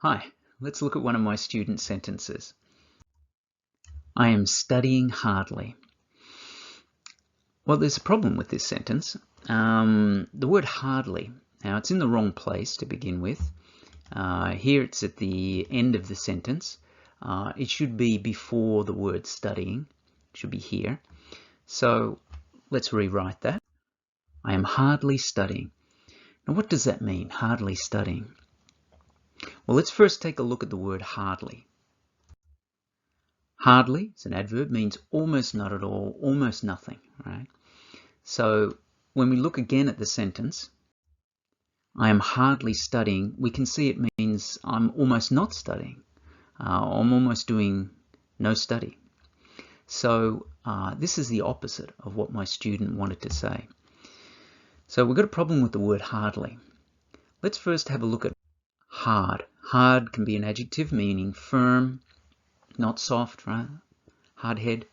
Hi, let's look at one of my student sentences. I am studying hardly. Well, there's a problem with this sentence. The word hardly, now it's in the wrong place to begin with. Here it's at the end of the sentence. It should be before the word studying. It should be here. So let's rewrite that. I am hardly studying. Now what does that mean, hardly studying? Well, let's first take a look at the word hardly. Hardly, it's an adverb, means almost not at all, almost nothing, right? So when we look again at the sentence, I am hardly studying, we can see it means I'm almost not studying. I'm almost doing no study. So this is the opposite of what my student wanted to say. So we've got a problem with the word hardly. Let's first have a look at hard. Hard can be an adjective meaning firm, not soft, right? Hard head.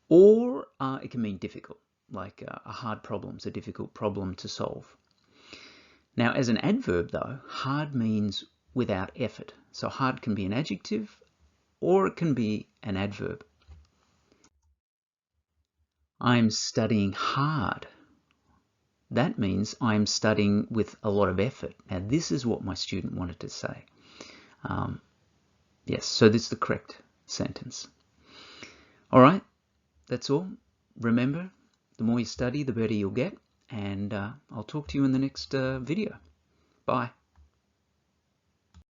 Or it can mean difficult, like a hard problem is a difficult problem to solve. Now, as an adverb, though, hard means without effort. So hard can be an adjective or it can be an adverb. I'm studying hard. That means I'm studying with a lot of effort. Now, this is what my student wanted to say. Yes, so this is the correct sentence. All right, that's all. Remember, the more you study, the better you'll get. And I'll talk to you in the next video. Bye.